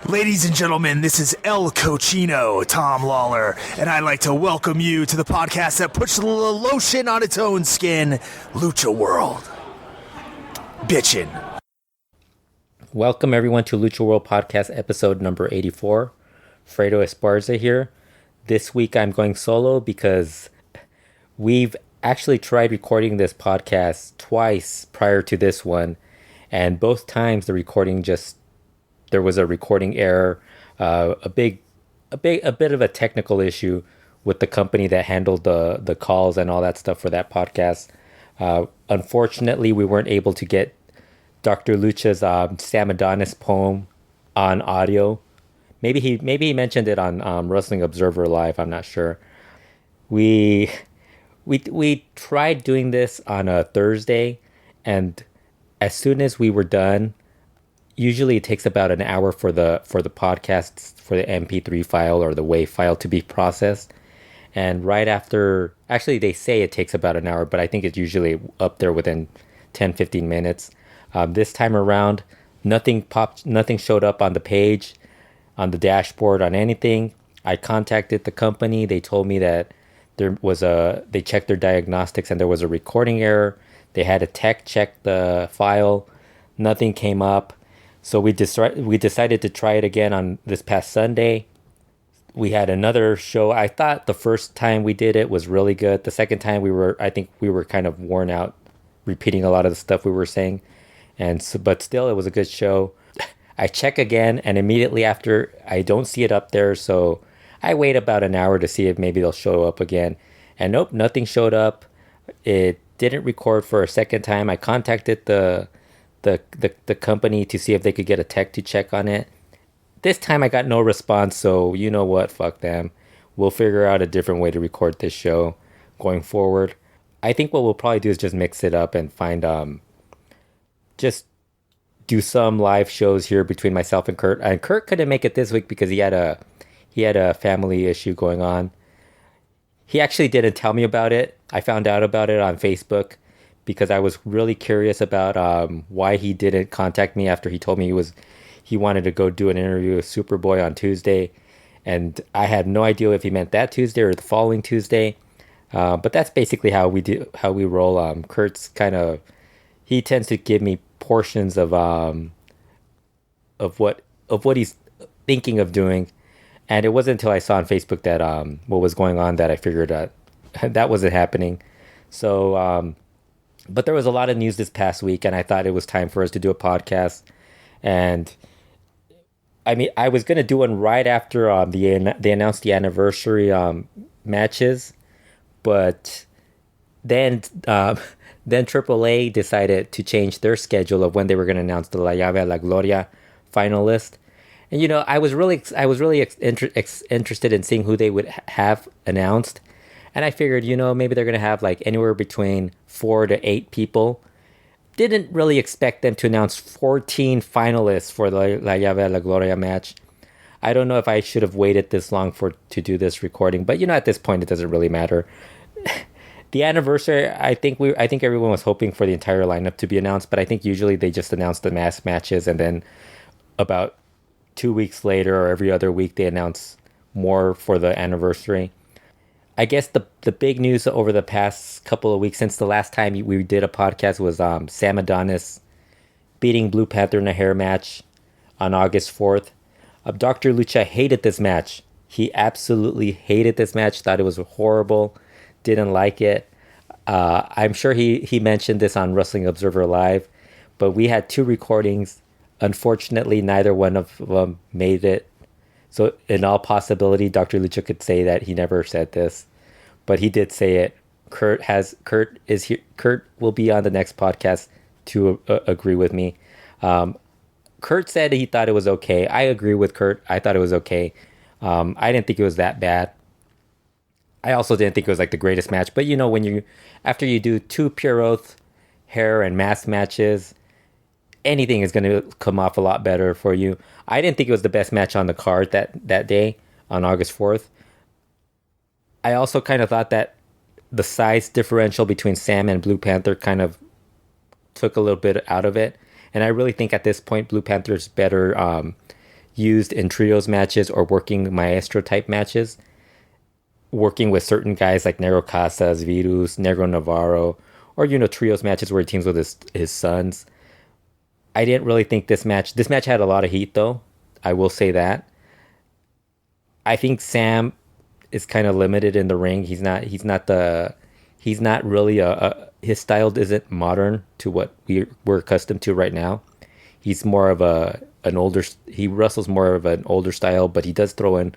Ladies and gentlemen, this is El Cochino, Tom Lawler, and I'd like to welcome you to the podcast that puts a little lotion on its own skin, LuchaWorld. Bitchin'. Welcome everyone to LuchaWorld Podcast episode number 84. Fredo Esparza here. This week I'm going solo because we've actually tried recording this podcast twice prior to this one, and both times the recording there was a recording error, a bit of a technical issue with the company that handled the calls and all that stuff for that podcast. Unfortunately, we weren't able to get Dr. Lucha's Sam Adonis poem on audio. Maybe he mentioned it on Wrestling Observer Live. I'm not sure. We tried doing this on a Thursday, and as soon as we were done, usually it takes about an hour for the podcasts, for the MP3 file or the WAV file to be processed. And right after, actually they say it takes about an hour, but I think it's usually up there within 10-15 minutes. This time around, nothing showed up on the page, on the dashboard, on anything. I contacted the company. They told me that they checked their diagnostics and there was a recording error. They had a tech check the file. Nothing came up. So we decided to try it again on this past Sunday. We had another show. I thought the first time we did it was really good. The second time I think we were kind of worn out repeating a lot of the stuff we were saying. But still, it was a good show. I check again, and immediately after, I don't see it up there. So I wait about an hour to see if maybe they'll show up again. And nope, nothing showed up. It didn't record for a second time. I contacted the company to see if they could get a tech to check on it. This time I got no response, so you know what? Fuck them. We'll figure out a different way to record this show going forward. I think what we'll probably do is just mix it up and find just do some live shows here between myself and Kurt. And Kurt couldn't make it this week because he had a family issue going on. He actually didn't tell me about it. I found out about it on Facebook because I was really curious about why he didn't contact me after he told me he wanted to go do an interview with Superboy on Tuesday. And I had no idea if he meant that Tuesday or the following Tuesday. But that's basically how we roll. Kurt's he tends to give me portions of what he's thinking of doing. And it wasn't until I saw on Facebook that what was going on that I figured out that wasn't happening. So but there was a lot of news this past week, and I thought it was time for us to do a podcast. And I mean, I was going to do one right after they announced the anniversary matches, but then AAA decided to change their schedule of when they were going to announce the Llave, La Gloria finalist. And I was really interested in seeing who they would have announced. And I figured, maybe they're going to have like anywhere between 4 to 8 people. Didn't really expect them to announce 14 finalists for the La Llave La Gloria match. I don't know if I should have waited this long to do this recording, but at this point it doesn't really matter. The anniversary, I think everyone was hoping for the entire lineup to be announced, but I think usually they just announce the mass matches and then about 2 weeks later or every other week they announce more for the anniversary. I guess the big news over the past couple of weeks since the last time we did a podcast was Sam Adonis beating Blue Panther in a hair match on August 4th. Dr. Lucha hated this match. He absolutely hated this match, thought it was horrible, didn't like it. I'm sure he mentioned this on Wrestling Observer Live, but we had 2 recordings. Unfortunately, neither one of them made it. So in all possibility, Dr. Lucha could say that he never said this, but he did say it. Kurt is here. Kurt will be on the next podcast to agree with me. Kurt said he thought it was okay. I agree with Kurt. I thought it was okay. I didn't think it was that bad. I also didn't think it was like the greatest match, but after you do 2 Pure Oath hair and mask matches, anything is going to come off a lot better for you. I didn't think it was the best match on the card that day on August 4th. I also kind of thought that the size differential between Sam and Blue Panther kind of took a little bit out of it. And I really think at this point, Blue Panther's better used in trios matches or working maestro type matches, working with certain guys like Negro Casas, Virus, Negro Navarro, or trios matches where he teams with his sons. I didn't really think this match had a lot of heat though. I will say that. I think Sam is kind of limited in the ring. He's not really his style isn't modern to what we're accustomed to right now. He's more of he wrestles more of an older style, but he does throw in,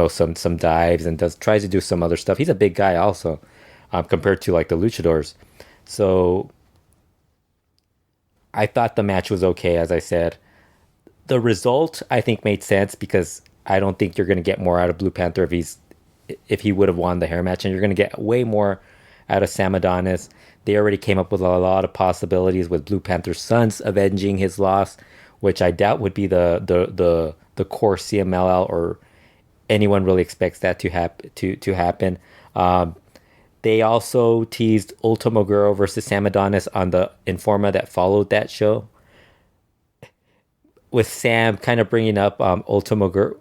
some dives and tries to do some other stuff. He's a big guy also, compared to like the luchadors. So I thought the match was okay, as I said. The result I think made sense because I don't think you're going to get more out of Blue Panther if he would have won the hair match, and you're going to get way more out of Sam Adonis. They already came up with a lot of possibilities with Blue Panther's sons avenging his loss, which I doubt would be the core CMLL or anyone really expects that to happen. They also teased Ultimo Guerrero versus Sam Adonis on the Informa that followed that show, with Sam kind of bringing up Ultimo Guerrero.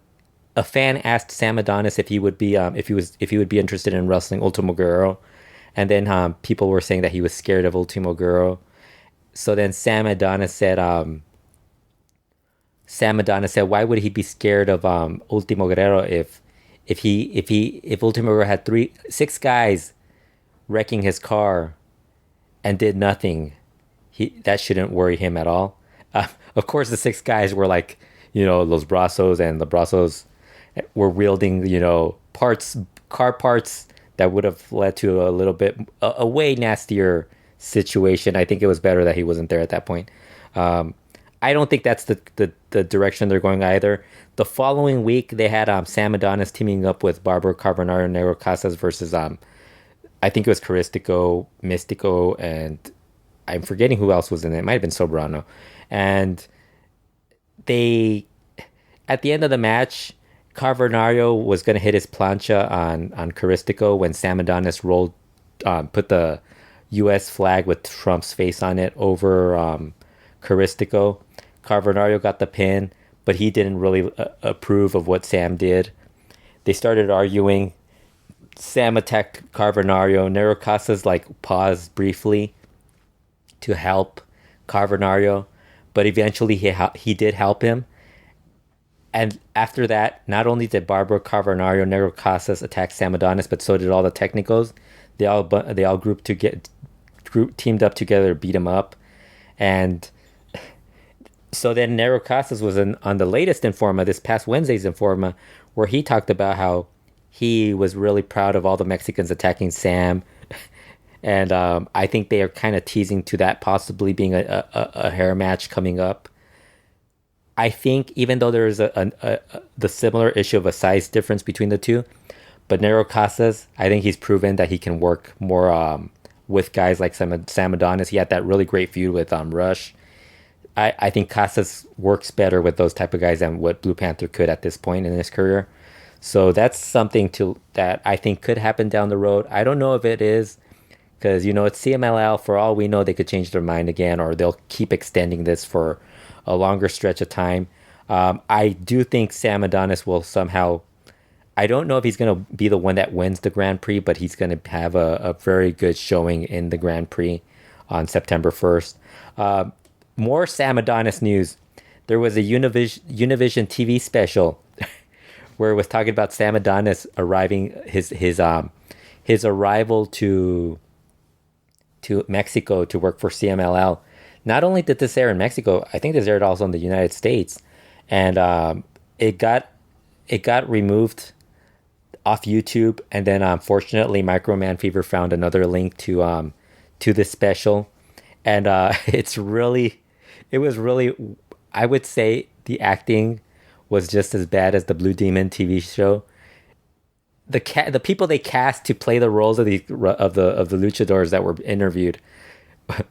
A fan asked Sam Adonis if he would be interested in wrestling Ultimo Guerrero, and then people were saying that he was scared of Ultimo Guerrero. So then Sam Adonis said, why would he be scared of Ultimo Guerrero if Ultimo Guerrero had 6 guys wrecking his car and did nothing? That shouldn't worry him at all. Of course, the 6 guys were like, Los Brazos, and the Brazos were wielding, car parts that would have led to a little bit, a way nastier situation. I think it was better that he wasn't there at that point. I don't think that's the direction they're going either. The following week, they had Sam Adonis teaming up with Barbaro Carbonaro and Negro Casas versus, I think it was Caristico, Mystico, and I'm forgetting who else was in it. It might have been Soberano. And at the end of the match, Carbonario was going to hit his plancha on Caristico when Sam Adonis put the U.S. flag with Trump's face on it over Caristico. Carbonario got the pin, but he didn't really approve of what Sam did. They started arguing. Sam attacked Carbonario. Negro Casas paused briefly to help Carbonario, but eventually he did help him. And after that, not only did Barbaro Carbonario, Negro Casas attack Sam Adonis, but so did all the Technicos. They all teamed up together to beat him up. And so then Negro Casas was on the latest Informa, this past Wednesday's Informa, where he talked about how he was really proud of all the Mexicans attacking Sam. And I think they are kind of teasing to that possibly being a hair match coming up. I think even though there is the similar issue of a size difference between the two, but Negro Casas, I think he's proven that he can work more with guys like Sam Adonis. He had that really great feud with Rush. I think Casas works better with those type of guys than what Blue Panther could at this point in his career. So that's something that I think could happen down the road. I don't know if it is, because it's CMLL. For all we know, they could change their mind again, or they'll keep extending this for a longer stretch of time. I do think Sam Adonis will somehow, I don't know if he's going to be the one that wins the Grand Prix, but he's going to have a very good showing in the Grand Prix on September 1st. More Sam Adonis news. There was a Univision TV special where it was talking about Sam Adonis arriving, his arrival to Mexico to work for CMLL. Not only did this air in Mexico, I think this aired also in the United States, and it got removed off YouTube. And then unfortunately, Microman Fever found another link to this special, and it was really, I would say the acting was just as bad as the Blue Demon TV show. The people they cast to play the roles of the luchadors that were interviewed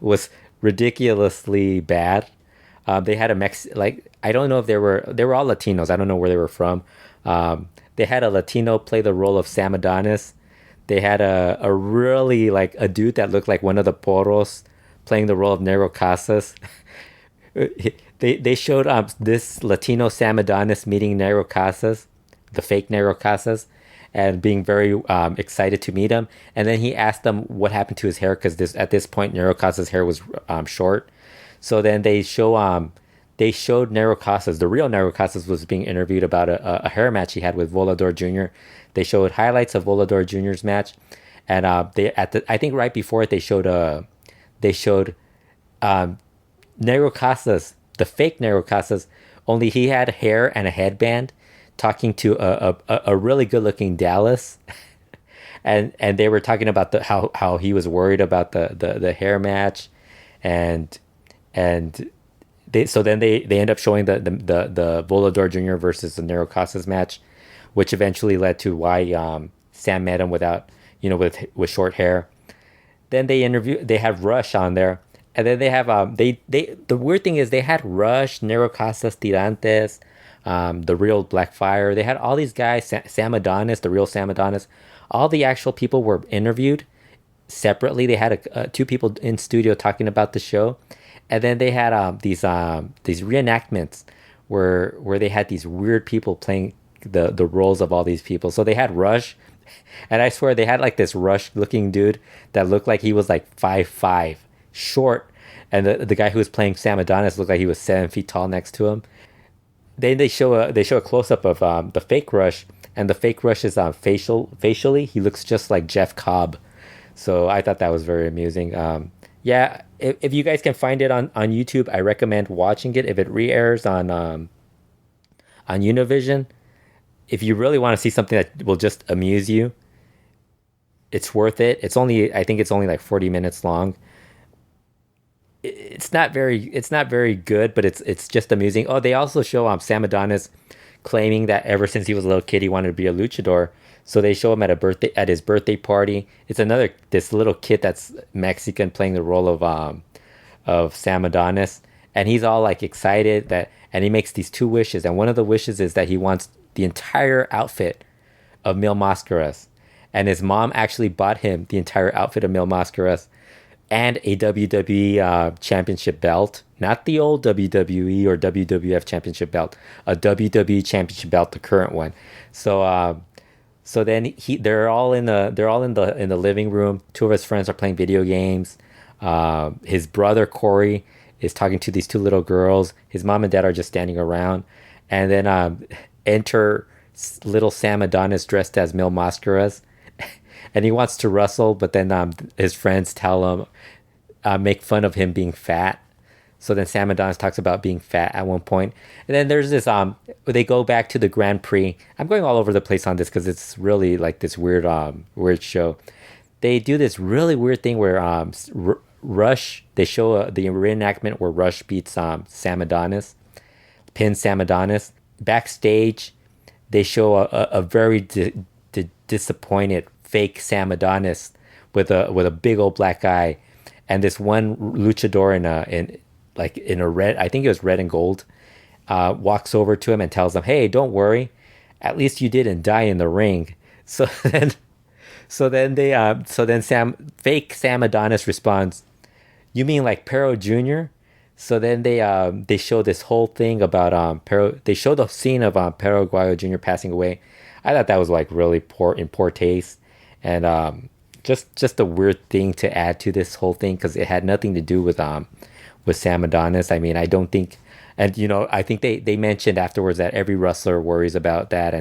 was ridiculously bad. They had I don't know if they were all Latinos. I don't know where they were from. They had a Latino play the role of Sam Adonis. They had a really a dude that looked like one of the Poros playing the role of Negro Casas. they showed this Latino Sam Adonis meeting Negro Casas, the fake Negro Casas, and being very excited to meet him. And then he asked them what happened to his hair because at this point Negro Casas' hair was short. So then they showed Negro Casas, the real Negro Casas, was being interviewed about a hair match he had with Volador Jr. They showed highlights of Volador Jr.'s match, and I think right before it they showed Negro Casas, the fake Negro Casas, only he had hair and a headband, talking to a really good looking Dallas, and they were talking about how he was worried about the hair match, and then they end up showing the Volador Jr. versus the Negro Casas match, which eventually led to why Sam met him without with short hair. Then they have Rush on there. And then they have the weird thing is they had Rush, Negro Casas, Tirantes, the real Blackfire. They had all these guys, Sam Adonis, the real Sam Adonis. All the actual people were interviewed separately. They had two people in studio talking about the show, and then they had these reenactments where they had these weird people playing the roles of all these people. So they had Rush, and I swear they had like this Rush looking dude that looked like he was like 5'5", short, and the guy who was playing Sam Adonis looked like he was 7 feet tall next to him. Then they show a close up of the fake Rush, and the fake Rush is facially he looks just like Jeff Cobb. So I thought that was very amusing. Yeah, if you guys can find it on YouTube, I recommend watching it. If it re-airs on Univision, if you really want to see something that will just amuse you, it's worth it. I think it's only like 40 minutes long. It's not very good, but it's just amusing. Oh, they also show Sam Adonis claiming that ever since he was a little kid he wanted to be a luchador. So they show him at his birthday party. It's this little kid that's Mexican playing the role of Sam Adonis, and he's all like excited and he makes these two wishes, and one of the wishes is that he wants the entire outfit of Mil Mascaras, and his mom actually bought him the entire outfit of Mil Mascaras and a WWE championship belt, not the old WWE or WWF championship belt, a WWE championship belt, the current one. So then they're all in the living room. Two of his friends are playing video games. His brother Corey is talking to these two little girls. His mom and dad are just standing around, and then enter little Sam Adonis dressed as Mil Mascaras. And he wants to wrestle, but then his friends tell him, make fun of him being fat. So then Sam Adonis talks about being fat at one point. And then there's this, they go back to the Grand Prix. I'm going all over the place on this because it's really like this weird show. They do this really weird thing where Rush, they show the reenactment where Rush beats Sam Adonis, pins Sam Adonis. Backstage, they show a very disappointed fake Sam Adonis with a big old black eye, and this one luchador in a red, I think it was red and gold, walks over to him and tells him, "Hey, don't worry, at least you didn't die in the ring." So then fake Sam Adonis responds, "You mean like Pero Jr.?" So then they show this whole thing about Pero. They show the scene of Pero Aguayo Jr. passing away. I thought that was like really in poor taste, and just a weird thing to add to this whole thing because it had nothing to do with Sam Adonis. I mean, I don't think, and I think they mentioned afterwards that every wrestler worries about that,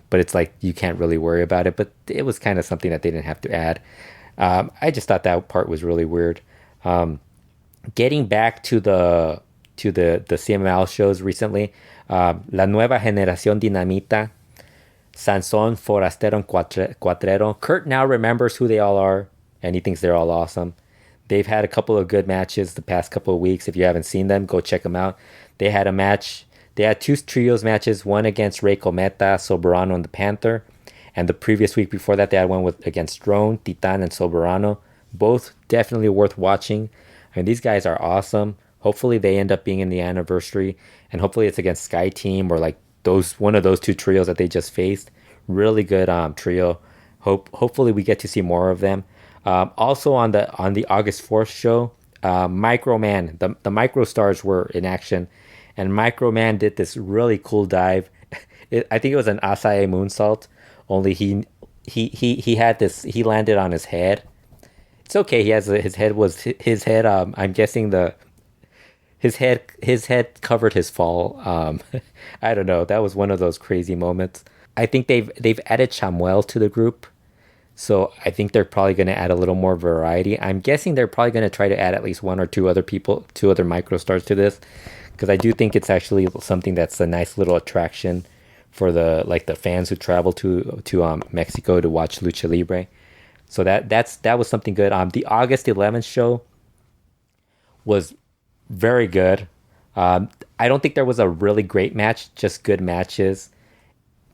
but it's like you can't really worry about it. But it was kind of something that they didn't have to add. I just thought that part was really weird. Getting back to the CMLL shows recently, La Nueva Generación Dinamita, Sansón, Forastero, and Cuatrero. Kurt now remembers who they all are, and he thinks they're all awesome. They've had a couple of good matches the past couple of weeks. If you haven't seen them, go check them out. They had a match. They had two trios matches, one against Rey Cometa, Soberano, and the Panther. And the previous week before that, they had one against Drone, Titan, and Soberano. Both definitely worth watching. I mean, these guys are awesome. Hopefully they end up being in the anniversary, and hopefully it's against Sky Team or like one of those two trios that they just faced. Really good trio. Hopefully we get to see more of them. Also on the August 4th show, Micro Man, the Micro Stars were in action, and Microman did this really cool dive. I think it was an Asai moonsault. Only he had this. He landed on his head. It's okay. He has his head was his head. I'm guessing his head covered his fall. I don't know. That was one of those crazy moments. I think they've added Chamuel to the group, so I think they're probably going to add a little more variety. I'm guessing they're probably going to try to add at least one or two other microstars to this, because I do think it's actually something that's a nice little attraction for the fans who travel to Mexico to watch Lucha Libre. So that was something good. The August 11th show was very good. I don't think there was a really great match, just good matches.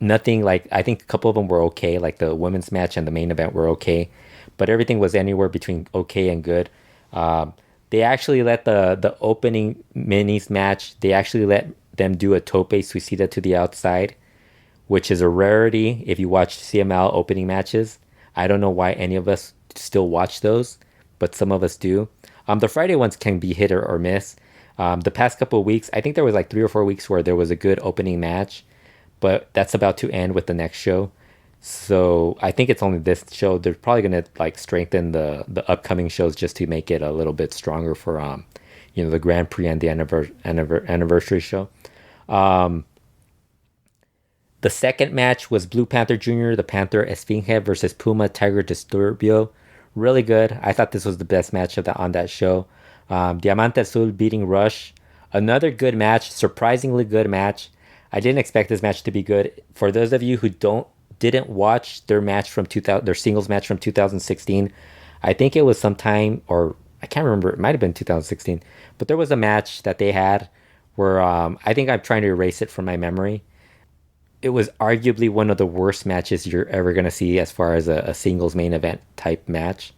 Nothing like, I think a couple of them were okay, like the women's match and the main event were okay, but everything was anywhere between okay and good. They actually let the opening minis match, they actually let them do a tope suicida to the outside, which is a rarity if you watch CML opening matches. I don't know why any of us still watch those, but some of us do. The Friday ones can be hit or miss. The past couple of weeks, I think there was like 3 or 4 weeks where there was a good opening match, but that's about to end with the next show. So I think it's only this show. They're probably going to like strengthen the upcoming shows just to make it a little bit stronger for the Grand Prix and the anniversary show. The second match was Blue Panther Jr., the Panther Esfinge versus Puma Tiger Disturbio. Really good. I thought this was the best match on that show. Diamante Azul beating Rush. Another good match. Surprisingly good match. I didn't expect this match to be good. For those of you who didn't watch their singles match from 2016, I think it was sometime, or I can't remember. It might have been 2016, but there was a match that they had where I think I'm trying to erase it from my memory. It was arguably one of the worst matches you're ever going to see as far as a singles main event type match.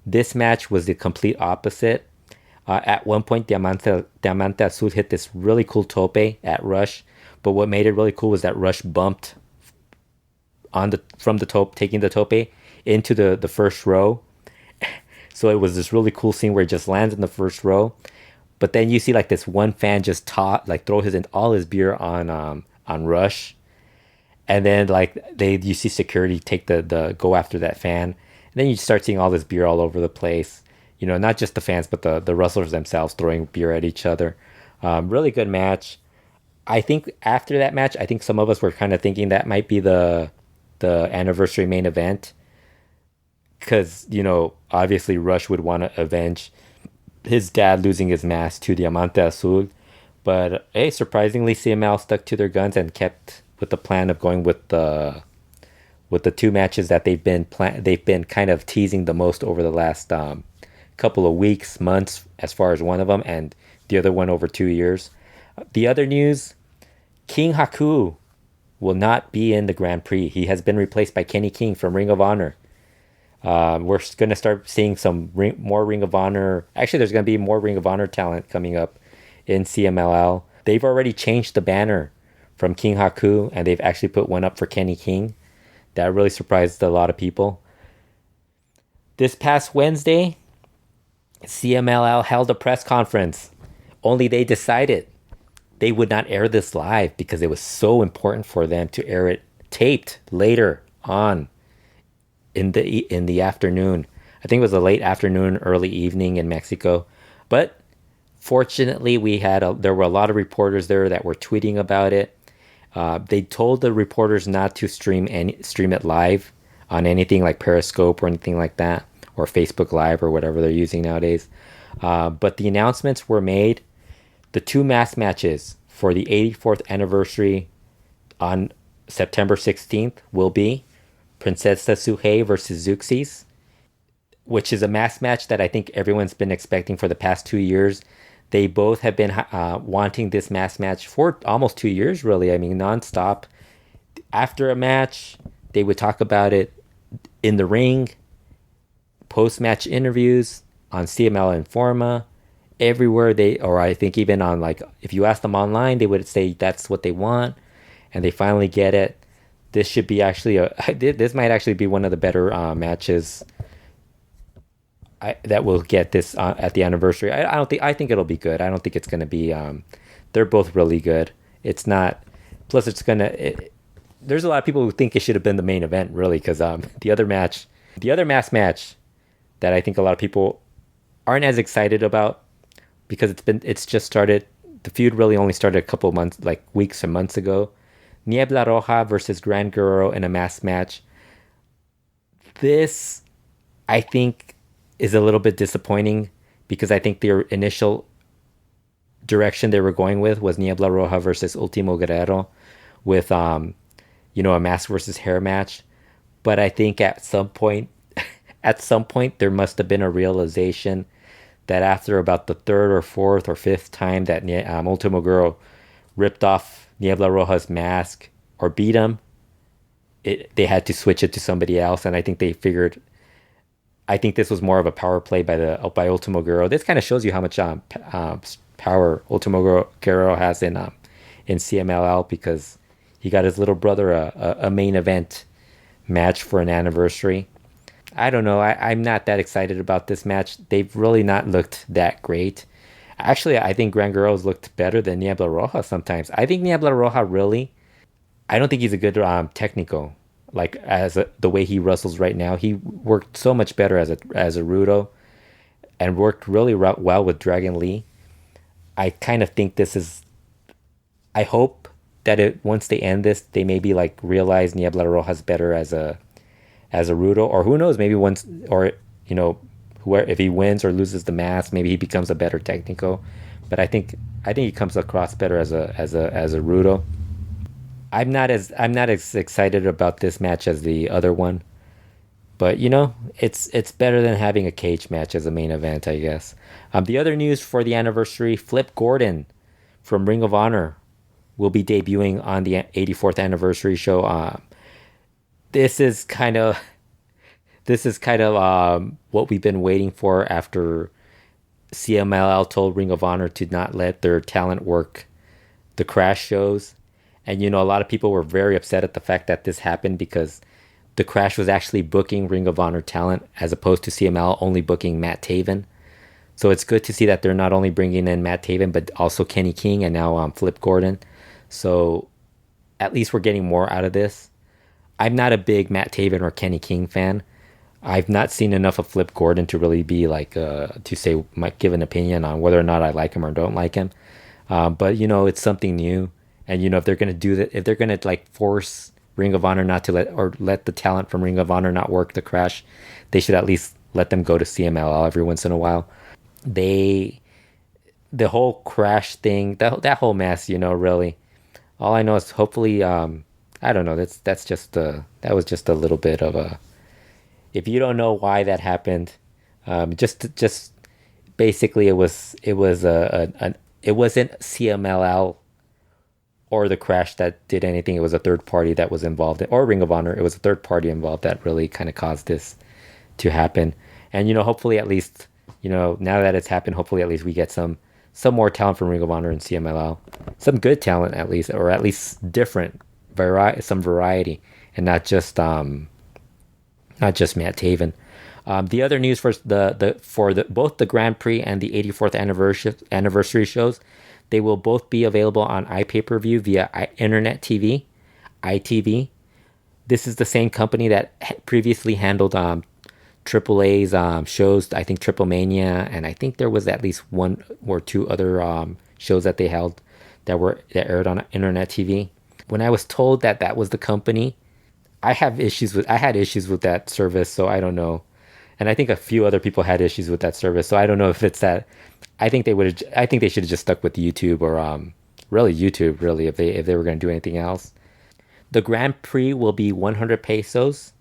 This match was the complete opposite. At one point, Diamante Azul hit this really cool tope at Rush, but what made it really cool was that Rush bumped from the tope, taking the tope into the first row. So it was this really cool scene where it just lands in the first row, but then you see like this one fan just throw all his beer on Rush. And then you see security take the go after that fan. And then you start seeing all this beer all over the place. Not just the fans, but the wrestlers themselves throwing beer at each other. Really good match. I think after that match, I think some of us were kind of thinking that might be the anniversary main event. Because, obviously Rush would want to avenge his dad losing his mask to Diamante Azul. But hey, surprisingly, CML stuck to their guns and kept with the plan of going with the two matches that they've been kind of teasing the most over the last couple of weeks, months, as far as one of them, and the other one over 2 years. The other news, King Haku will not be in the Grand Prix. He has been replaced by Kenny King from Ring of Honor. We're going to start seeing more Ring of Honor. Actually, there's going to be more Ring of Honor talent coming up in CMLL. They've already changed the banner from King Haku, and they've actually put one up for Kenny King. That really surprised a lot of people. This past Wednesday, CMLL held a press conference. Only they decided they would not air this live because it was so important for them to air it taped later on in the afternoon. I think it was a late afternoon, early evening in Mexico. But fortunately, there were a lot of reporters there that were tweeting about it. They told the reporters not to stream it live on anything like Periscope or anything like that, or Facebook Live or whatever they're using nowadays. But the announcements were made. The two mass matches for the 84th anniversary on September 16th will be Princesa Sugehit versus Zeuxis, which is a mass match that I think everyone's been expecting for the past 2 years. They both have been wanting this mass match for almost 2 years, really. I mean, nonstop. After a match, they would talk about it in the ring, post-match interviews on CML Informa, everywhere or I think even on if you ask them online, they would say that's what they want, and they finally get it. This should be this might actually be one of the better matches that will get this at the anniversary. I think it'll be good. I don't think it's going to be they're both really good. It's not. Plus, there's a lot of people who think it should have been the main event, really, because the other mass match that I think a lot of people aren't as excited about because it's just started. The feud really only started a couple months, like weeks or months ago. Niebla Roja versus Gran Guerrero in a mass match. This, I think, is a little bit disappointing because I think their initial direction they were going with was Niebla Roja versus Ultimo Guerrero with a mask versus hair match. But I think at some point there must have been a realization that after about the third or fourth or fifth time that Ultimo Guerrero ripped off Niebla Roja's mask or beat him, they had to switch it to somebody else. And I think they figured, I think this was more of a power play by Ultimo Guerrero. This kind of shows you how much power Ultimo Guerrero has in CMLL, because he got his little brother a main event match for an anniversary. I don't know. I'm not that excited about this match. They've really not looked that great. Actually, I think Gran Guerrero's looked better than Niebla Roja sometimes. I think Niebla Roja really, I don't think he's a good technical. Like the way he wrestles right now, he worked so much better as a Rudo, and worked really well with Dragon Lee. I kind of think this is. I hope that once they end this, they maybe like realize Niebla Roja's better as a Rudo, or who knows, maybe once, or if he wins or loses the mask, maybe he becomes a better technical. But I think he comes across better as a Rudo. I'm not as excited about this match as the other one, but it's better than having a cage match as a main event, I guess. The other news for the anniversary: Flip Gordon from Ring of Honor will be debuting on the 84th anniversary show. This is kind of what we've been waiting for after CMLL told Ring of Honor to not let their talent work the Crash shows. And, a lot of people were very upset at the fact that this happened because the Crash was actually booking Ring of Honor talent as opposed to CMLL only booking Matt Taven. So it's good to see that they're not only bringing in Matt Taven, but also Kenny King and now Flip Gordon. So at least we're getting more out of this. I'm not a big Matt Taven or Kenny King fan. I've not seen enough of Flip Gordon to really be like, to give an opinion on whether or not I like him or don't like him. But, it's something new. And, if they're going to do that, if they're going to like force Ring of Honor not to let the talent from Ring of Honor not work the Crash, they should at least let them go to CMLL every once in a while. The whole Crash thing, that whole mess, really, all I know is hopefully, I don't know. That was just a little bit of a, if you don't know why that happened, just basically it wasn't CMLL or the Crash that did anything. It was a third party that was involved, or Ring of Honor. It was a third party involved that really kind of caused this to happen. And, hopefully at least, now that it's happened, hopefully at least we get some more talent from Ring of Honor and CMLL. Some good talent at least, or at least different some variety, and not just Matt Taven. The other news for both the Grand Prix and the 84th anniversary shows, they will both be available on iPPV via Internet TV, ITV. This is the same company that previously handled AAA's shows. I think Triplemania, and I think there was at least one or two other shows that they held that aired on Internet TV. When I was told that was the company, I had issues with that service, so I don't know. And I think a few other people had issues with that service, so I don't know if it's that. I think they should have just stuck with YouTube, or really YouTube, really, if they were going to do anything else. The Grand Prix will be 100 pesos,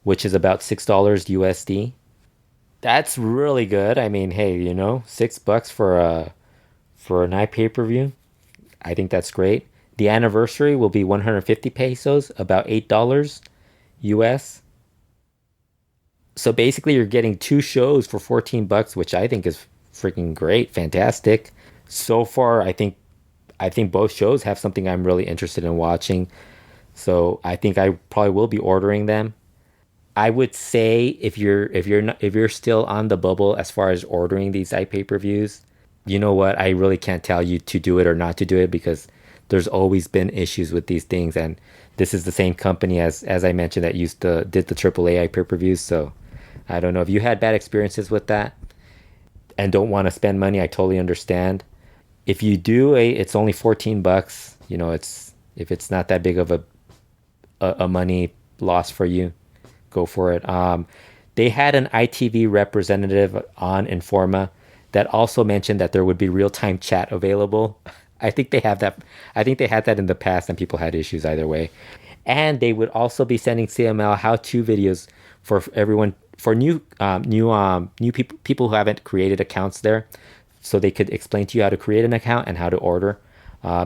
which is about $6 USD. That's really good. I mean, hey, $6 for an iPay-per-view. I think that's great. The anniversary will be 150 pesos, about $8 US. So basically you're getting two shows for $14, which I think is freaking great, fantastic. So far, I think both shows have something I'm really interested in watching. So I think I probably will be ordering them. I would say if you're still on the bubble as far as ordering these iPay-per-views, you know what? I really can't tell you to do it or not to do it because there's always been issues with these things, and this is the same company as I mentioned that did the AAA pay-per-views. So I don't know if you had bad experiences with that and don't want to spend money. I totally understand. If you do, it's only $14. You know, if it's not that big of a money loss for you, go for it. They had an ITV representative on Informa that also mentioned that there would be real-time chat available. I think they have that. I think they had that in the past, and people had issues either way. And they would also be sending CML how-to videos for everyone, for new people who haven't created accounts there, so they could explain to you how to create an account and how to order.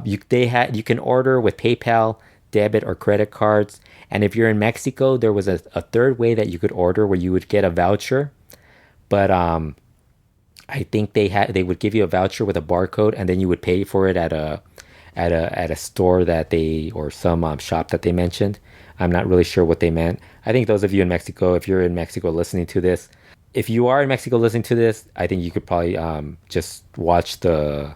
You can order with PayPal, debit, or credit cards. And if you're in Mexico, there was a third way that you could order where you would get a voucher, but I think they would give you a voucher with a barcode, and then you would pay for it at a store or some shop that they mentioned. I'm not really sure what they meant. I think those of you in Mexico, if you're in Mexico listening to this, if you are in Mexico listening to this, I think you could probably just watch the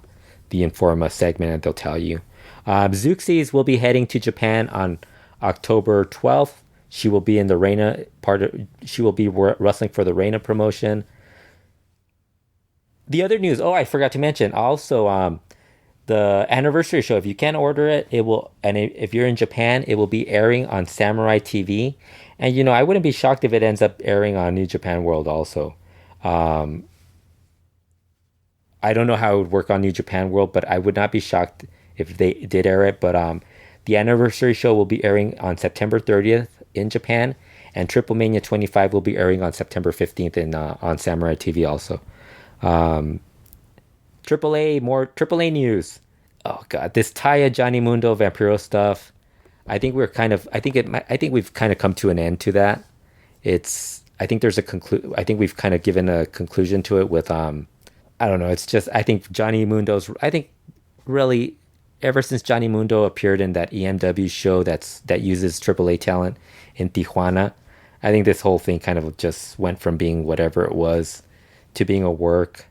Informa segment and they'll tell you. Zeuxis will be heading to Japan on October 12th. She will be in the Reina she will be wrestling for the Reina promotion. The other news, I forgot to mention also the anniversary show. If you can't order it, if you're in Japan, it will be airing on Samurai TV. And I wouldn't be shocked if it ends up airing on New Japan World also. I don't know how it would work on New Japan World, but I would not be shocked if they did air it. But the anniversary show will be airing on September 30th in Japan, and Triplemania 25 will be airing on September 15th on Samurai TV also. AAA news. Oh god, this Taya Johnny Mundo Vampiro stuff. I think we've kind of come to an end to that. I think we've kind of given a conclusion to it with I don't know. It's just I think really ever since Johnny Mundo appeared in that EMW show that uses AAA talent in Tijuana, I think this whole thing kind of just went from being whatever it was to being a work,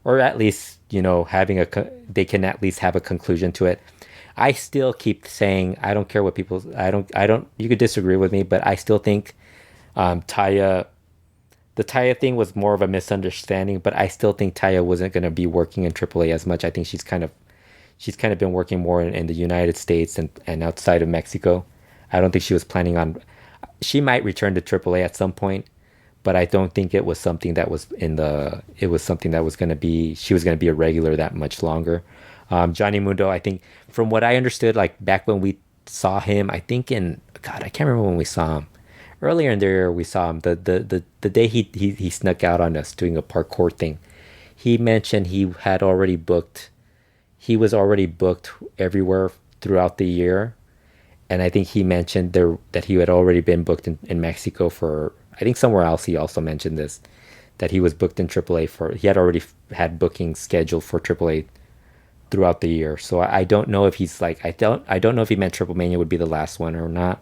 or at least they can at least have a conclusion to it. I still keep saying I don't care what people you could disagree with me, but I still think Taya. The Taya thing was more of a misunderstanding, but I still think Taya wasn't going to be working in AAA as much. I think she's kind of been working more in the United States and outside of Mexico. I don't think she was planning on. She might return to AAA at some point, but I don't think it was something that was it was something that was going to be. She was going to be a regular that much longer. Johnny Mundo, I think, from what I understood, like back when we saw him, I think I can't remember when we saw him. Earlier in the year, we saw him the day he snuck out on us doing a parkour thing. He mentioned he was already booked everywhere throughout the year, and I think he mentioned that he had already been booked in Mexico for. I think somewhere else he also mentioned this, that he was booked in AAA he had already had bookings scheduled for AAA throughout the year. So I don't know if he's like I don't know if he meant Triplemania would be the last one or not.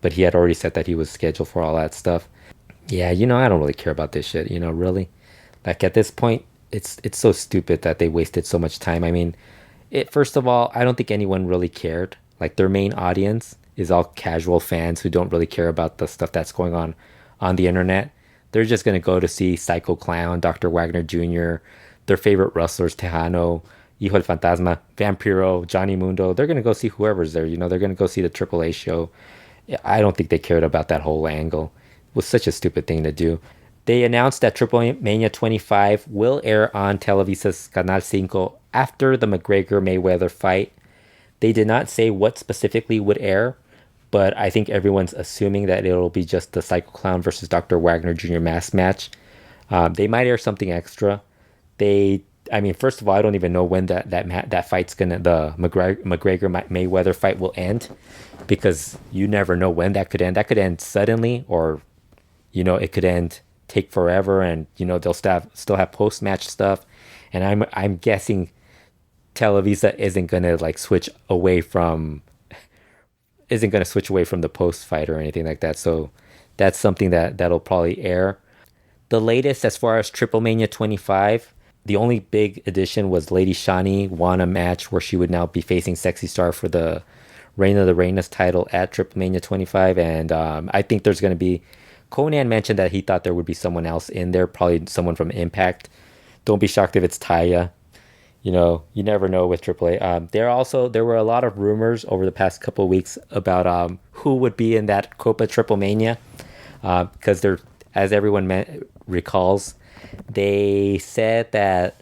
But he had already said that he was scheduled for all that stuff. Yeah, I don't really care about this shit, really. Like at this point, it's so stupid that they wasted so much time. I mean, first of all, I don't think anyone really cared. Like their main audience is all casual fans who don't really care about the stuff that's going on the internet. They're just going to go to see Psycho Clown, Dr. Wagner Jr., their favorite wrestlers, Tejano, Hijo el Fantasma, Vampiro, Johnny Mundo. They're going to go see whoever's there. They're going to go see the AAA show. I don't think they cared about that whole angle. It was such a stupid thing to do. They announced that Triplemania 25 will air on Televisa's Canal 5 after the McGregor-Mayweather fight. They did not say what specifically would air, but I think everyone's assuming that it'll be just the Psycho Clown versus Dr. Wagner Jr. mass match. They might air something extra. First of all, I don't even know when that fight's the McGregor-Mayweather fight will end, because you never know when that could end. That could end suddenly, or it could take forever, and they'll still have post-match stuff. And I'm guessing Televisa isn't gonna switch away from the post fight or anything like that. So that's something that'll probably air. The latest as far as Triplemania 25, the only big addition was Lady Shani won a match where she would now be facing Sexy Star for the Reina de Reinas title at Triplemania 25. And I think there's going to be... Conan mentioned that he thought there would be someone else in there, probably someone from Impact. Don't be shocked if it's Taya. You know, you never know with AAA. There were a lot of rumors over the past couple of weeks about who would be in that Copa Triplemania. Because as everyone recalls, they said that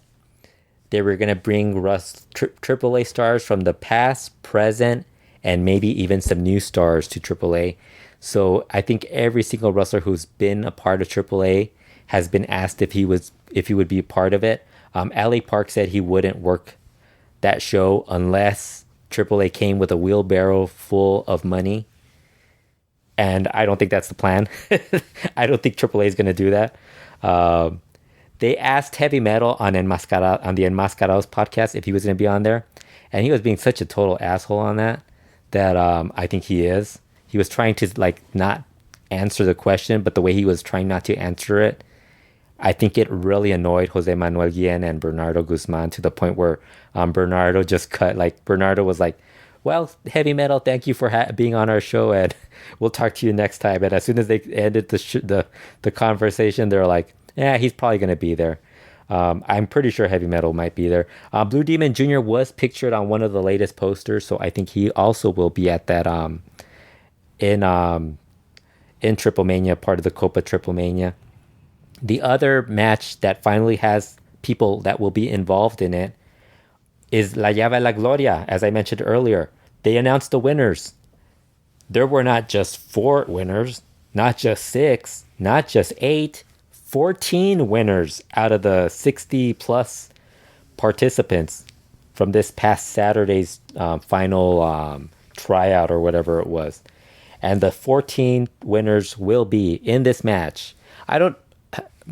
they were going to bring AAA stars from the past, present, and maybe even some new stars to AAA. So I think every single wrestler who's been a part of AAA has been asked if he would be a part of it. Ali Park said he wouldn't work that show unless AAA came with a wheelbarrow full of money. And I don't think that's the plan. I don't think AAA is going to do that. They asked Heavy Metal on the Enmascarados podcast if he was going to be on there. And he was being such a total asshole on that I think he is. He was trying to like not answer the question, but the way he was trying not to answer it, I think it really annoyed Jose Manuel Guillen and Bernardo Guzman to the point where Bernardo just cut. Like Bernardo was like, "Well, Heavy Metal, thank you for being on our show, and we'll talk to you next time." And as soon as they ended the conversation, they're like, "Yeah, he's probably gonna be there." I'm pretty sure Heavy Metal might be there. Blue Demon Jr. was pictured on one of the latest posters, so I think he also will be at that in Triplemania, part of the Copa Triplemania. The other match that finally has people that will be involved in it is La Llave La Gloria, as I mentioned earlier. They announced the winners. There were not just 4 winners, not just 6, not just 8, 14 winners out of the 60 plus participants from this past Saturday's final tryout or whatever it was. And the 14 winners will be in this match.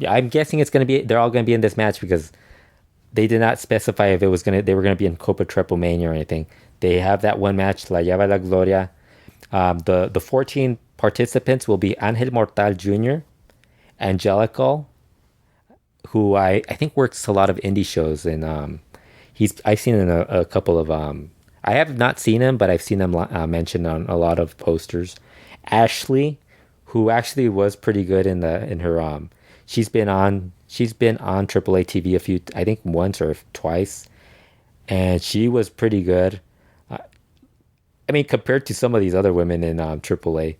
I'm guessing they're all going to be in this match because they did not specify if they were going to be in Copa Triplemania or anything. They have that one match, La Llave La Gloria. The 14 participants will be Angel Mortal Jr., Angelical, who I think works a lot of indie shows, and I've seen in a couple of I have not seen him, but I've seen him mentioned on a lot of posters. Ashley, who actually was pretty good in her she's been on AAA TV I think once or twice, and she was pretty good. I mean, compared to some of these other women in AAA,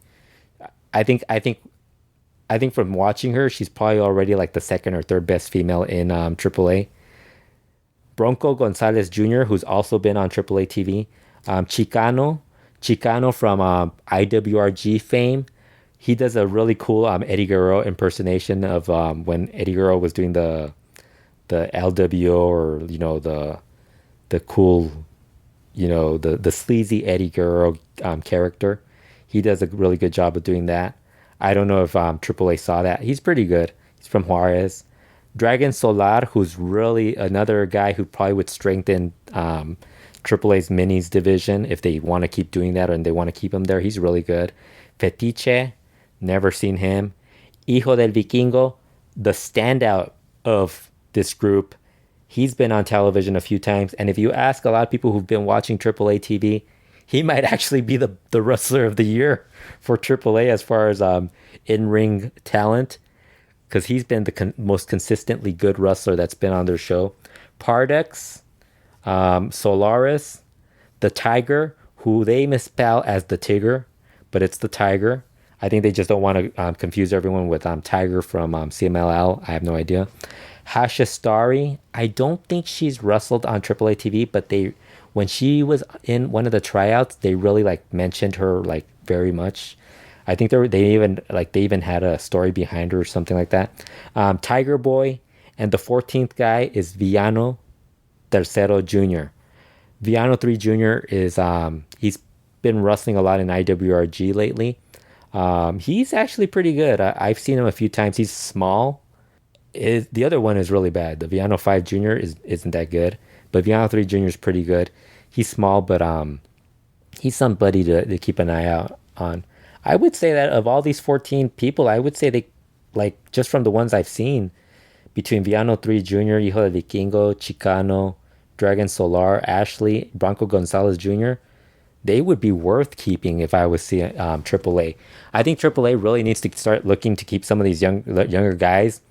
I think from watching her, she's probably already like the second or third best female in AAA. Bronco Gonzalez Jr., who's also been on AAA TV. Chicano from IWRG fame. He does a really cool Eddie Guerrero impersonation of when Eddie Guerrero was doing the LWO, or the cool, the sleazy Eddie Guerrero character. He does a really good job of doing that. I don't know if AAA saw that. He's pretty good. He's from Juarez. Dragon Solar, who's really another guy who probably would strengthen AAA's minis division if they want to keep doing that and they want to keep him there. He's really good. Fetiche, never seen him. Hijo del Vikingo, the standout of this group. He's been on television a few times, and if you ask a lot of people who've been watching AAA TV, he might actually be the wrestler of the year for AAA as far as in-ring talent, because he's been the most consistently good wrestler that's been on their show. Pardex, Solaris, the Tiger, who they misspell as the Tigger, but it's the Tiger. I think they just don't want to confuse everyone with Tiger from CMLL. I have no idea. Hashistari, I don't think she's wrestled on AAA TV, but when she was in one of the tryouts, they really mentioned her very much. I think they even had a story behind her or something like that. Tiger Boy, and the 14th guy is Villano Tercero Jr. Villano 3 Jr. is he's been wrestling a lot in IWRG lately. He's actually pretty good. I've seen him a few times. He's small. The other one is really bad. The Villano 5 Jr. isn't that good, but Villano 3 Jr. is pretty good. He's small, but he's somebody to keep an eye out on. I would say that of all these 14 people, I would say they, just from the ones I've seen, between Villano 3 Jr., Hijo de Vikingo, Chicano, Dragon Solar, Ashley, Bronco Gonzalez Jr., they would be worth keeping if I was seeing AAA. I think AAA really needs to start looking to keep some of these younger guys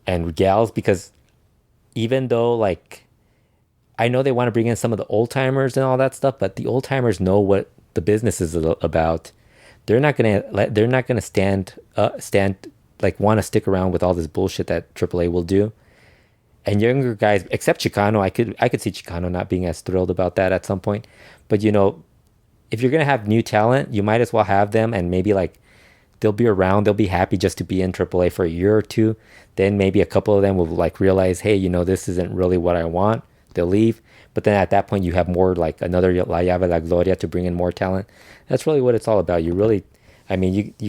and gals, because even though, like, I know they want to bring in some of the old timers and all that stuff, but the old timers know what the business is about. They're not gonna stand like want to stick around with all this bullshit that AAA will do. And younger guys, except Chicano, I could see Chicano not being as thrilled about that at some point. But if you're gonna have new talent, you might as well have them, and maybe like they'll be around, they'll be happy just to be in AAA for a year or two. Then maybe a couple of them will like realize, hey, this isn't really what I want. They'll leave. But then at that point, you have more like another La Llave, La Gloria to bring in more talent. That's really what it's all about. You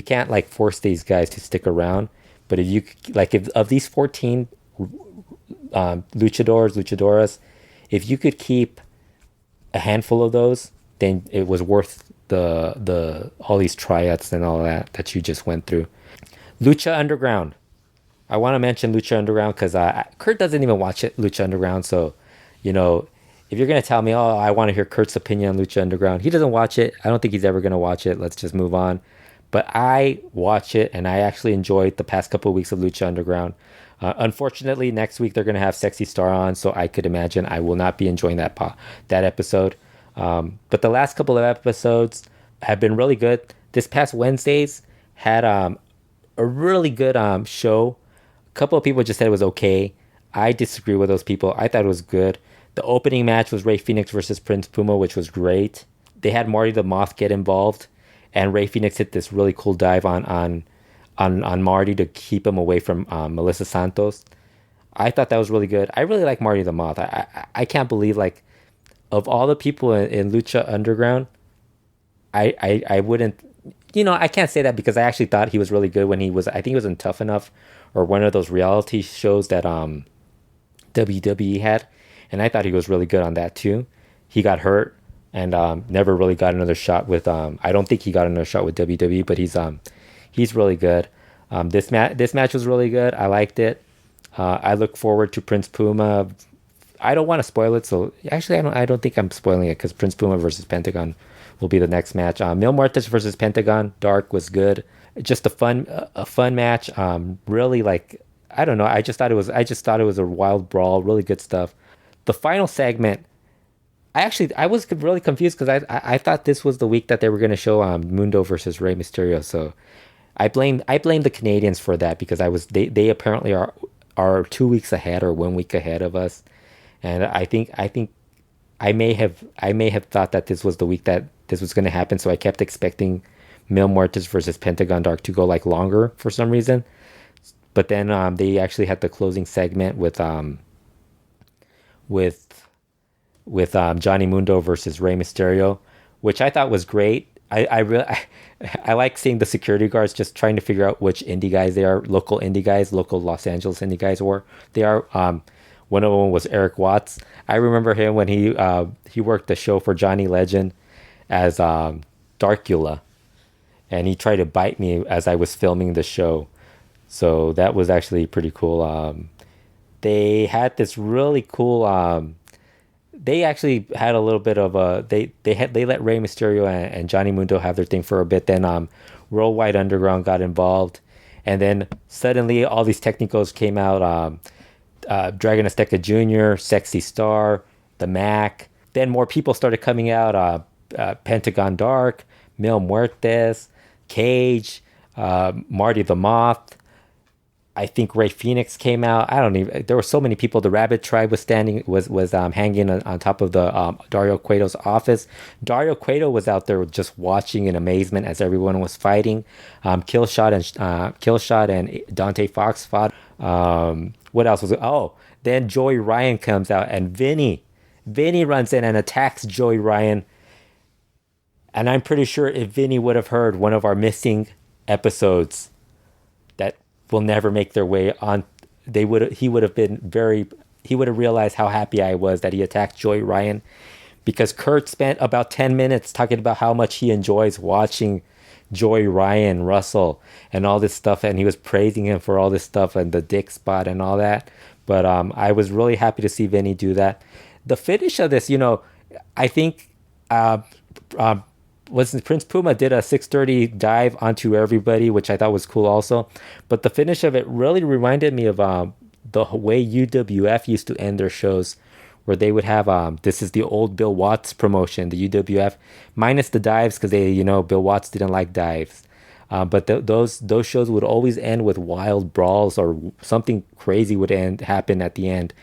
can't like force these guys to stick around. But if of these 14 luchadoras, if you could keep a handful of those, then it was worth the all these tryouts and all that you just went through. Lucha Underground. I want to mention Lucha Underground because Kurt doesn't even watch it, Lucha Underground. So, if you're going to tell me, oh, I want to hear Kurt's opinion on Lucha Underground, he doesn't watch it. I don't think he's ever going to watch it. Let's just move on. But I watch it, and I actually enjoyed the past couple of weeks of Lucha Underground. Unfortunately, next week they're going to have Sexy Star on, so I could imagine I will not be enjoying that episode. But the last couple of episodes have been really good. This past Wednesdays had a really good show. A couple of people just said it was okay. I disagree with those people. I thought it was good. The opening match was Rey Fenix versus Prince Puma, which was great. They had Marty the Moth get involved, and Rey Fenix hit this really cool dive on Marty to keep him away from Melissa Santos. I thought that was really good. I really like Marty the Moth. I can't believe, like, of all the people in Lucha Underground, I wouldn't, I can't say that because I actually thought he was really good when I think he was in Tough Enough or one of those reality shows that WWE had. And I thought he was really good on that too. He got hurt and never really got another shot with, I don't think he got another shot with WWE, but he's really good. This match was really good. I liked it. I look forward to Prince Puma. I don't want to spoil it, so actually I don't think I'm spoiling it because Prince Puma versus Pentagon will be the next match. Mil Muertes versus Pentagon Dark was good. Just a fun match. Really, like, I don't know. I just thought it was a wild brawl. Really good stuff. The final segment, I was really confused because I thought this was the week that they were going to show Mundo versus Rey Mysterio. So I blame the Canadians for that because they apparently are 2 weeks ahead or 1 week ahead of us. And I think I may have thought that this was the week that this was going to happen, so I kept expecting Mil Muertes versus Pentagon Dark to go like longer for some reason. But then they actually had the closing segment with Johnny Mundo versus Rey Mysterio, which I thought was great. I like seeing the security guards just trying to figure out which indie guys they are, local Los Angeles indie guys they are. One of them was Eric Watts. I remember him when he worked the show for Johnny Legend as Darkula, and he tried to bite me as I was filming the show. So that was actually pretty cool. They had this really cool. They actually had a little bit of a. They let Rey Mysterio and Johnny Mundo have their thing for a bit. Then Worldwide Underground got involved, and then suddenly all these technicals came out. Dragon Azteca Jr., Sexy Star, the Mac. Then more people started coming out. Pentagon Dark, Mil Muertes, Cage, Marty the Moth. I think Rey Fenix came out. There were so many people. The Rabbit Tribe was hanging on top of the Dario Cueto's office. Dario Cueto was out there just watching in amazement as everyone was fighting. Killshot and Dante Fox fought. What else was it? Oh, then Joey Ryan comes out and Vinny runs in and attacks Joey Ryan. And I'm pretty sure if Vinny would have heard one of our missing episodes that will never make their way on, he would have realized how happy I was that he attacked Joey Ryan, because Kurt spent about 10 minutes talking about how much he enjoys watching Joey Ryan Russell and all this stuff, and he was praising him for all this stuff and the dick spot and all that. But I was really happy to see Vinny do that. The finish of this, I think was Prince Puma did a 630 dive onto everybody, which I thought was cool also. But the finish of it really reminded me of the way UWF used to end their shows, where they would have this is the old Bill Watts promotion, the UWF, minus the dives because Bill Watts didn't like dives. But those shows would always end with wild brawls or something crazy would happen at the end.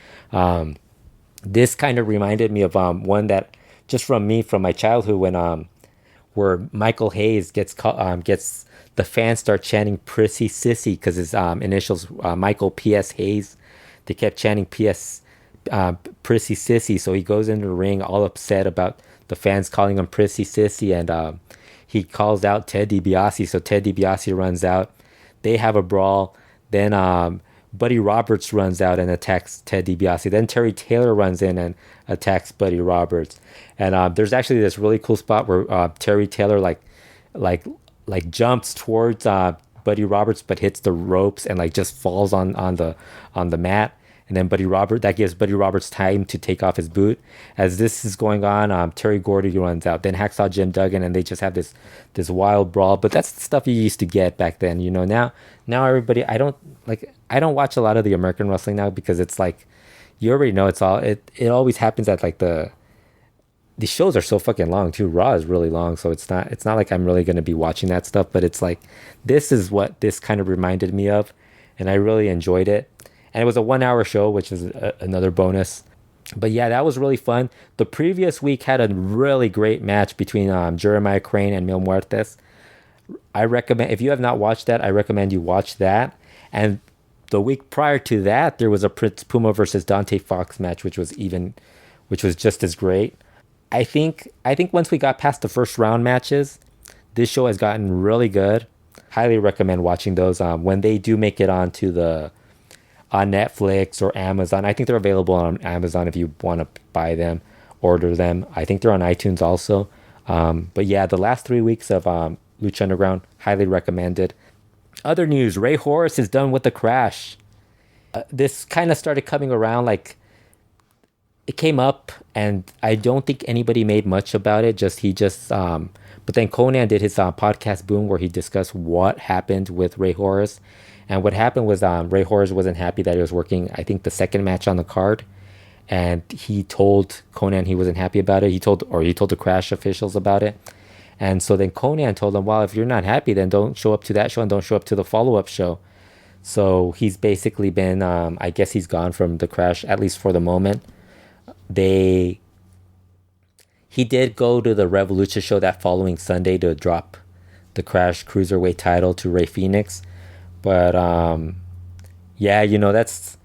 This kind of reminded me of one that just from my childhood when where Michael Hayes gets the fans start chanting Prissy Sissy because his initials Michael P.S. Hayes. They kept chanting P.S. Prissy Sissy, so he goes into the ring all upset about the fans calling him Prissy Sissy, and he calls out Ted DiBiase, so Ted DiBiase runs out. They have a brawl. Then Buddy Roberts runs out and attacks Ted DiBiase. Then Terry Taylor runs in and attacks Buddy Roberts. And there's actually this really cool spot where Terry Taylor like jumps towards Buddy Roberts but hits the ropes and just falls on the mat. And then that gives Buddy Roberts time to take off his boot. As this is going on, Terry Gordy runs out. Then Hacksaw Jim Duggan, and they just have this wild brawl. But that's the stuff you used to get back then. Now everybody, I don't watch a lot of the American wrestling now because it's like, you already know it always happens at the shows are so fucking long too. Raw is really long, so it's not like I'm really going to be watching that stuff. But it's like, this is what this kind of reminded me of, and I really enjoyed it. And it was a 1 hour show, which is another bonus. But yeah, that was really fun. The previous week had a really great match between Jeremiah Crane and Mil Muertes. I recommend, if you have not watched that, I recommend you watch that. And the week prior to that, there was a Prince Puma versus Dante Fox match, which was just as great. I think once we got past the first round matches, this show has gotten really good. Highly recommend watching those when they do make it on Netflix or Amazon. I think they're available on Amazon if you want to buy them, order them. I think they're on iTunes also. But yeah, the last 3 weeks of Lucha Underground, highly recommended. Other news, Ray Horace is done with the Crash. This kind of started coming around, it came up, and I don't think anybody made much about it. But then Conan did his podcast Boom, where he discussed what happened with Ray Horace. And what happened was Ray Horace wasn't happy that he was working, I think, the second match on the card. And he told Conan he wasn't happy about it. He told the Crash officials about it. And so then Conan told him, well, if you're not happy, then don't show up to that show and don't show up to the follow-up show. So he's basically been, I guess he's gone from the Crash, at least for the moment. He did go to the Revolution show that following Sunday to drop the Crash Cruiserweight title to Ray Phoenix. But yeah, that's,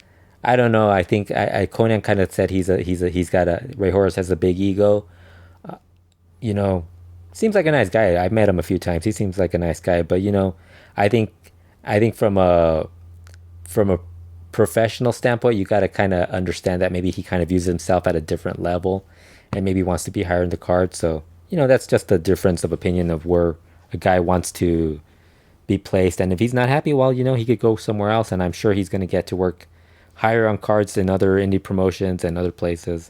I don't know. I think Conan kind of said Ray Horace has a big ego. Seems like a nice guy. I've met him a few times. He seems like a nice guy. But I think from a professional standpoint, you got to kind of understand that maybe he kind of views himself at a different level, and maybe wants to be higher in the card. So that's just a difference of opinion of where a guy wants to be placed. And if he's not happy, well, he could go somewhere else, and I'm sure he's going to get to work higher on cards in other indie promotions and other places.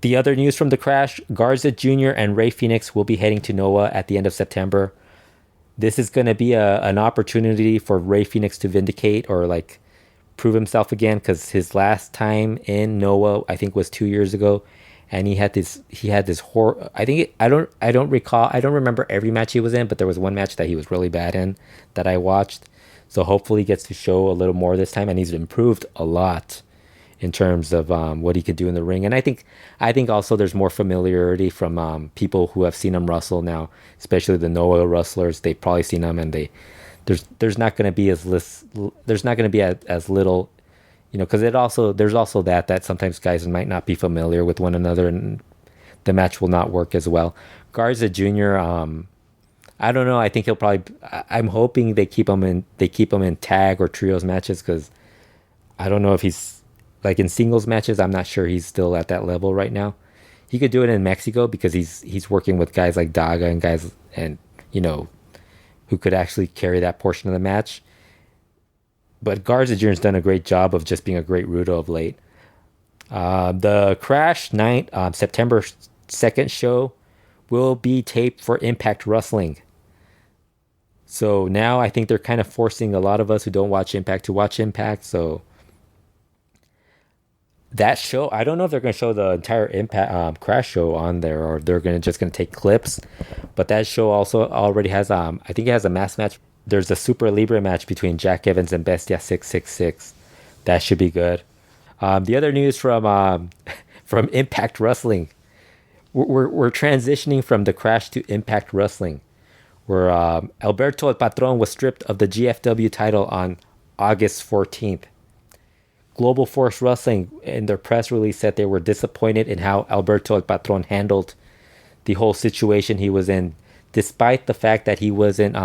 The other news from the Crash, Garza Jr. and Ray Phoenix will be heading to Noah at the end of September. This is going to be an opportunity for Ray Phoenix to vindicate or prove himself again, because his last time in Noah, I think, was 2 years ago. And he had this horror. I don't remember every match he was in, but there was one match that he was really bad in that I watched. So hopefully he gets to show a little more this time, and he's improved a lot in terms of what he could do in the ring. And I think also there's more familiarity from people who have seen him wrestle now, especially the Noah wrestlers. They've probably seen him, and there's not going to be as little. Because there's also that sometimes guys might not be familiar with one another, and the match will not work as well. Garza Jr. I don't know. I think he'll probably. I'm hoping they keep him in tag or trios matches, because I don't know if he's in singles matches. I'm not sure he's still at that level right now. He could do it in Mexico because he's working with guys like Daga and guys, and who could actually carry that portion of the match. But Garza Jr.'s done a great job of just being a great Rudo of late. The Crash night, September 2nd show will be taped for Impact Wrestling. So now I think they're kind of forcing a lot of us who don't watch Impact to watch Impact. So that show, I don't know if they're going to show the entire Impact Crash show on there, or they're just going to take clips. But that show also already has, I think it has a mass match. There's a Super Libre match between Jack Evans and Bestia 666. That should be good. The other news from from Impact Wrestling, we're transitioning from the Crash to Impact Wrestling, where Alberto El Patron was stripped of the GFW title on August 14th. Global Force Wrestling, in their press release, said they were disappointed in how Alberto El Patron handled the whole situation he was in, despite the fact that he wasn't.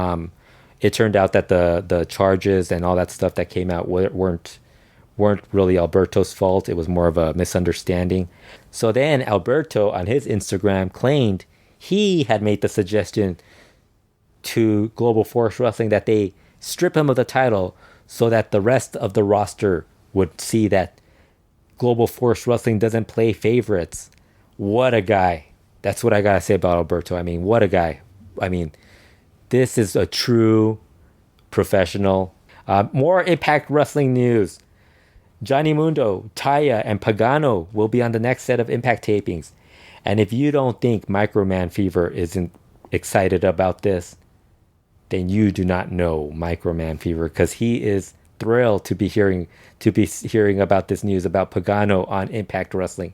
It turned out that the charges and all that stuff that came out weren't really Alberto's fault. It was more of a misunderstanding. So then Alberto on his Instagram claimed he had made the suggestion to Global Force Wrestling that they strip him of the title so that the rest of the roster would see that Global Force Wrestling doesn't play favorites. What a guy. That's what I gotta say about Alberto. I mean, what a guy. I mean, this is a true professional. More Impact Wrestling news. Johnny Mundo, Taya, and Pagano will be on the next set of Impact tapings. And if you don't think Microman Fever isn't excited about this, then you do not know Microman Fever, because he is thrilled to be hearing about this news about Pagano on Impact Wrestling.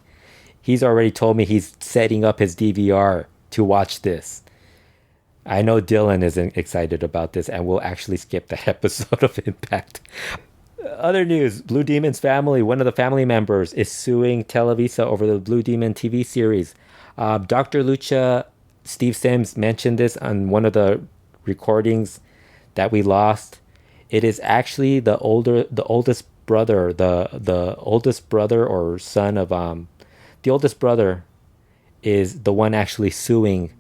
He's already told me he's setting up his DVR to watch this. I know Dylan isn't excited about this and will actually skip that episode of Impact. Other news, Blue Demon's family, one of the family members, is suing Televisa over the Blue Demon TV series. Dr. Lucha, Steve Sims, mentioned this on one of the recordings that we lost. It is actually the oldest brother or son of the oldest brother is the one actually suing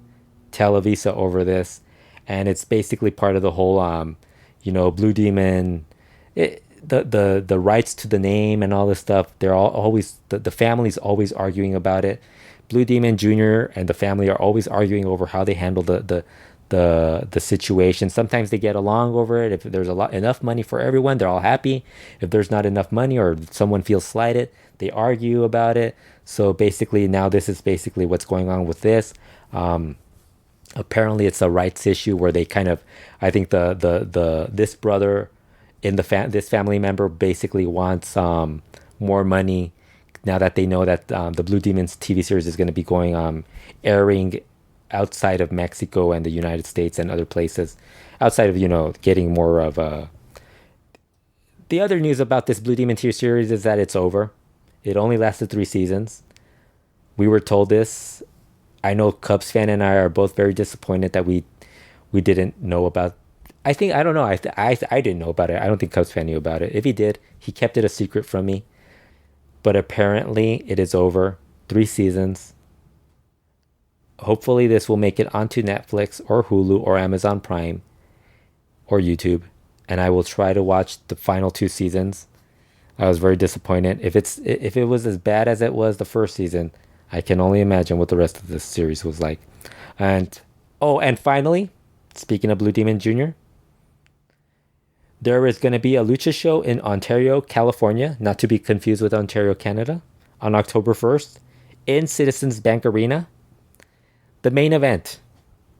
Televisa over this, and it's basically part of the whole Blue Demon, the rights to the name and all this stuff. They're always the family's always arguing about it. Blue Demon Jr. and the family are always arguing over how they handle the situation. Sometimes they get along over it. If there's enough money for everyone, they're all happy. If there's not enough money or someone feels slighted, they argue about it. So basically now this is basically what's going on with this. Apparently it's a rights issue where they kind of, I think this brother in this family member basically wants more money now that they know that the Blue Demons TV series is going to be going airing outside of Mexico and the United States and other places, outside of getting more of a. The other news about this Blue Demon TV series is that it's over. It only lasted 3 seasons. We were told this. I know Cubs fan and I are both very disappointed that we didn't know about. I don't know. I didn't know about it. I don't think Cubs fan knew about it. If he did, he kept it a secret from me. But apparently it is over. 3 seasons. Hopefully this will make it onto Netflix or Hulu or Amazon Prime or YouTube, and I will try to watch the final 2 seasons. I was very disappointed. If it was as bad as it was the first season, I can only imagine what the rest of this series was like. And finally, speaking of Blue Demon Jr., there is going to be a lucha show in Ontario, California, not to be confused with Ontario, Canada, on October 1st in Citizens Bank Arena. The main event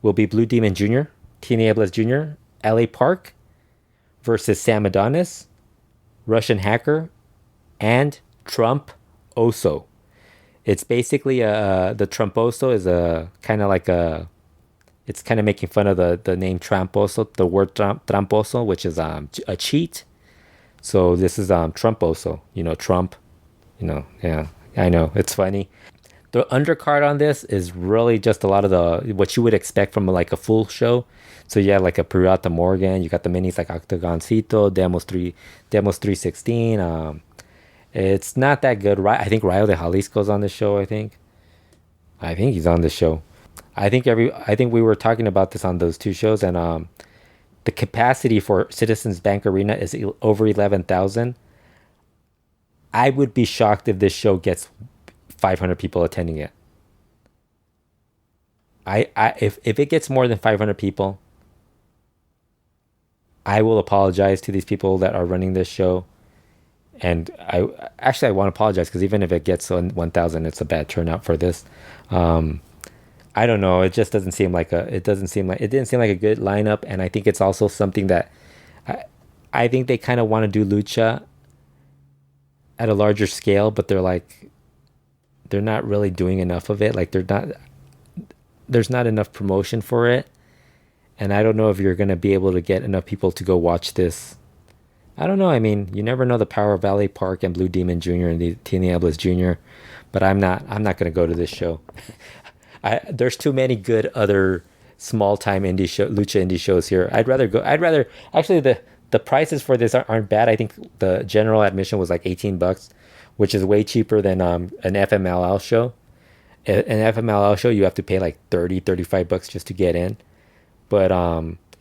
will be Blue Demon Jr., T. Nieblas Jr., LA Park versus Sam Adonis, Russian Hacker, and Trump Oso. It's basically the Trumposo is a kind of like it's kind of making fun of the name Tramposo, the word Tramposo, which is a cheat. So this is Trumposo, Trump, yeah, I know, it's funny. The undercard on this is really just a lot of what you would expect from like a full show. So you have like a Pirata Morgan, you got the minis like Octagoncito, Demos 316. It's not that good. I think Rayo de Jalisco's on the show. I think he's on the show. I think we were talking about this on those 2 shows, and the capacity for Citizens Bank Arena is over 11,000. I would be shocked if this show gets 500 people attending it. If it gets more than 500 people, I will apologize to these people that are running this show. And I want to apologize, because even if it gets 1,000, it's a bad turnout for this. I don't know. It just doesn't seem like it didn't seem like a good lineup. And I think it's also something that I think they kind of want to do lucha at a larger scale, but they're not really doing enough of it. Like there's not enough promotion for it. And I don't know if you're going to be able to get enough people to go watch this. I don't know. I mean, you never know the power of Valley Park and Blue Demon Jr. and the Tinieblas Jr. But I'm not going to go to this show. There's too many good other small time lucha indie shows here. Actually the prices for this aren't bad. I think the general admission was like $18, which is way cheaper than an FMLL show. An FMLL show, you have to pay like $35 just to get in. But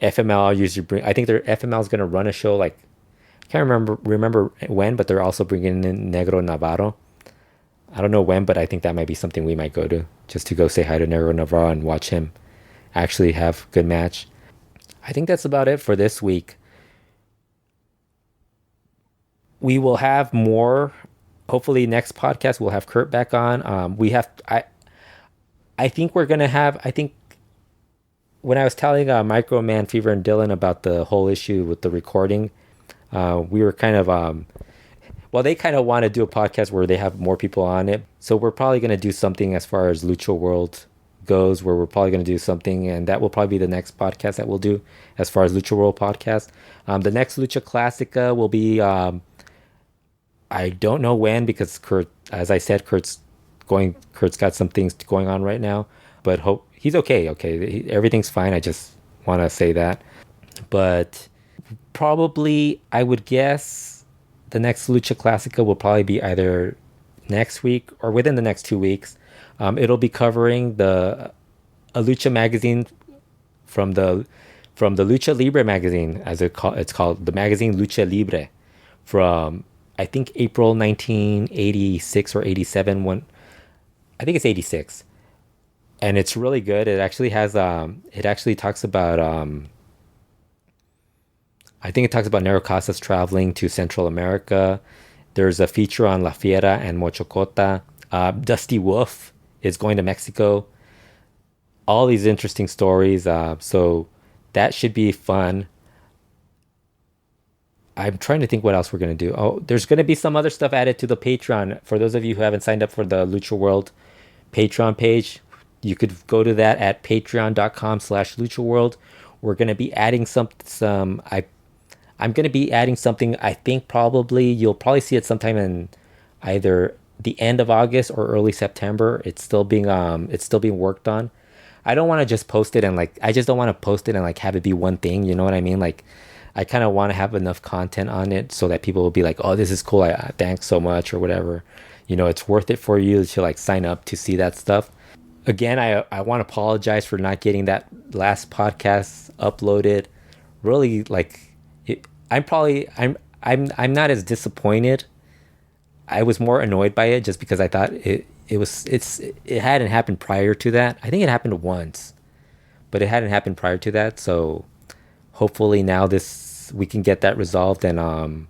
FMLL usually I think their FML is going to run a show like, I can't remember when, but they're also bringing in Negro Navarro. I don't know when, but I think that might be something we might go to, just to go say hi to Negro Navarro and watch him actually have a good match. I think that's about it for this week. We will have more. Hopefully next podcast we'll have Kurt back on. I think we're gonna have. I think when I was telling Micro Man Fever and Dylan about the whole issue with the recording, we were kind of they kind of want to do a podcast where they have more people on it. So we're probably gonna do something as far as Lucha World goes, where we're probably gonna do something, and that will probably be the next podcast that we'll do as far as Lucha World Podcast. The next Lucha Classica will be. I don't know when, because Kurt, as I said, Kurt's got some things going on right now, but he's okay. Everything's fine. I just want to say that. But probably, I would guess the next Lucha Classica will probably be either next week or within the next 2 weeks. It'll be covering a Lucha magazine from the Lucha Libre magazine, as it's called, the magazine Lucha Libre, from I think April 1986 or 87. I think it's 86, and it's really good. It actually has it actually talks about I think it talks about Negro Casas traveling to Central America. There's a feature on La Fiera and Mochocota. Dusty Wolf is going to Mexico. All these interesting stories. So that should be fun. I'm trying to think what else we're going to do. Oh, there's going to be some other stuff added to the Patreon. For those of you who haven't signed up for the Lucha World Patreon page, you could go to that at patreon.com/LuchaWorld. We're going to be adding I'm going to be adding something. I think you'll probably see it sometime in either the end of August or early September. It's still being worked on. I don't want to just post it and I just don't want to post it and have it be one thing. You know what I mean? I kind of want to have enough content on it so that people will be like, oh, this is cool. Thanks so much, or whatever. It's worth it for you to sign up to see that stuff. Again, I want to apologize for not getting that last podcast uploaded. Really, I'm not as disappointed. I was more annoyed by it just because I thought it hadn't happened prior to that. I think it happened once, but it hadn't happened prior to that. So hopefully now we can get that resolved. And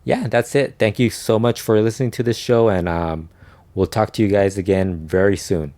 yeah, that's it. Thank you so much for listening to this show, and we'll talk to you guys again very soon.